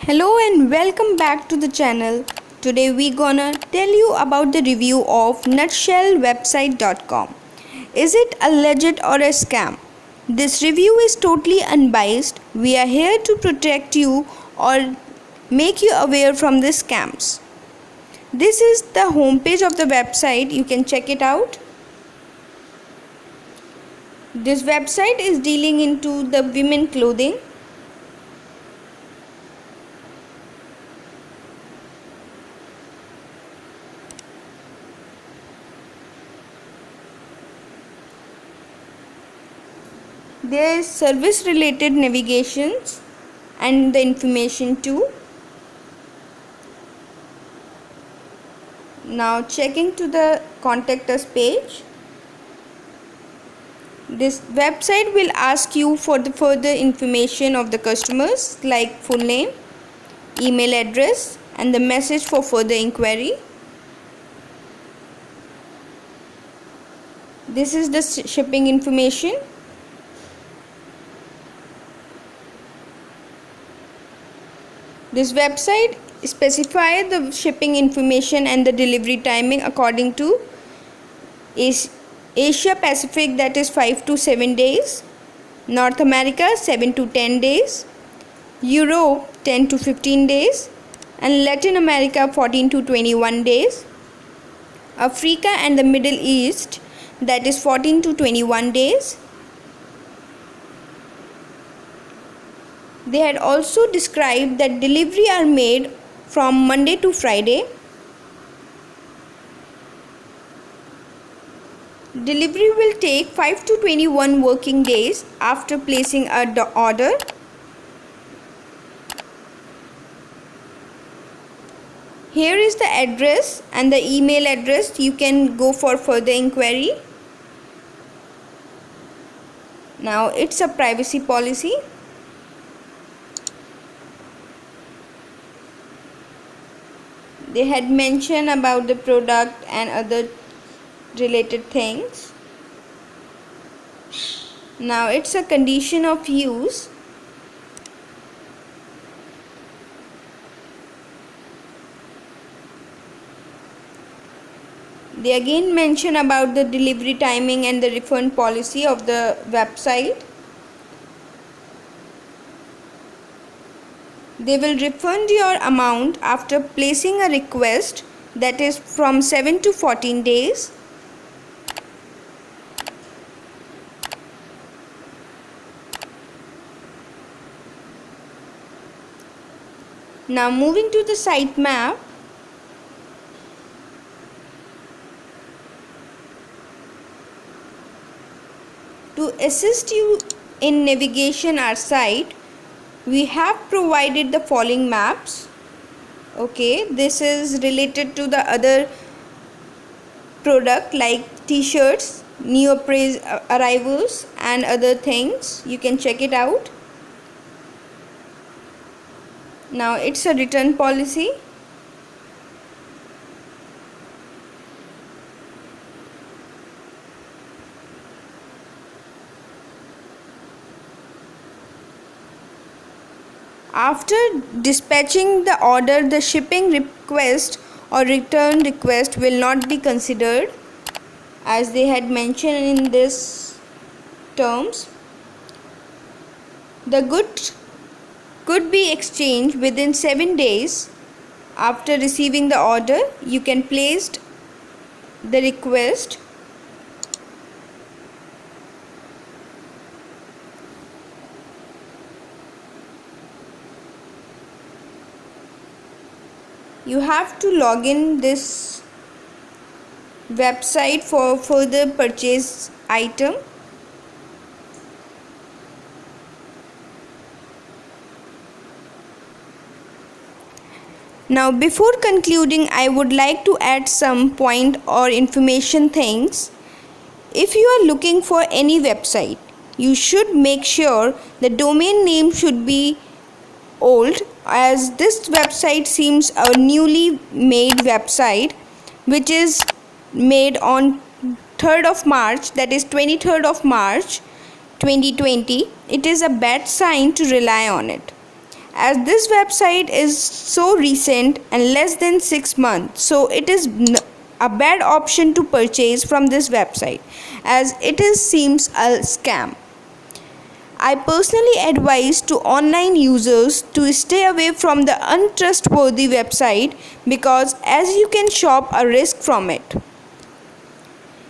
Hello and welcome back to the channel. Today we gonna tell you about the review of nutshellwebsite.com. Is it a legit or a scam? This review is totally unbiased. We are here to protect you or make you aware from the scams. This is the homepage of the website. You can check it out. This website is dealing into the women clothing. There is service related navigations and the information too. Now checking to the contact us page. This website will ask you for the further information of the customers like full name, email address and the message for further inquiry. This is the shipping information. This website specifies the shipping information and the delivery timing according to Asia Pacific, that is 5 to 7 days, North America 7 to 10 days, Europe 10 to 15 days and Latin America 14 to 21 days, Africa and the Middle East, that is 14 to 21 days. They had also described that delivery are made from Monday to Friday. Delivery will take 5 to 21 working days after placing an order. Here is the address and the email address. You can go for further inquiry. Now it's a privacy policy. They had mentioned about the product and other related things. Now it's a condition of use. They again mention about the delivery timing and the refund policy of the website. They will refund your amount after placing a request, that is from 7 to 14 days. Now moving to the site map. To assist you in navigation our site, we have provided the following maps. Okay, this is related to the other product like t-shirts, new arrivals and other things. You can check it out. Now it's a return policy. After dispatching the order, the shipping request or return request will not be considered, as they had mentioned in this terms. The goods could be exchanged within 7 days after receiving the order. You can place the request. You have to log in this website for further purchase item. Now before concluding, I would like to add some point or information things. If you are looking for any website, you should make sure the domain name should be old, as this website seems a newly made website which is made on 3rd of March, that is 23rd of March 2020. It is a bad sign to rely on it, as this website is so recent and less than 6 months, so it is a bad option to purchase from this website as it seems a scam. I personally advise to online users to stay away from the untrustworthy website because as you can shop a risk from it.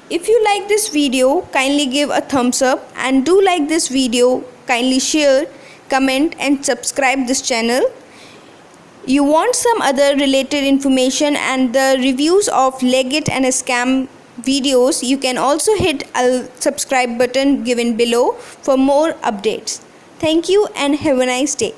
If you like this video, kindly give a thumbs up, and do like this video, kindly share, comment and subscribe this channel. You want some other related information and the reviews of Legit and scam videos, you can also hit a subscribe button given below for more updates. Thank you and have a nice day.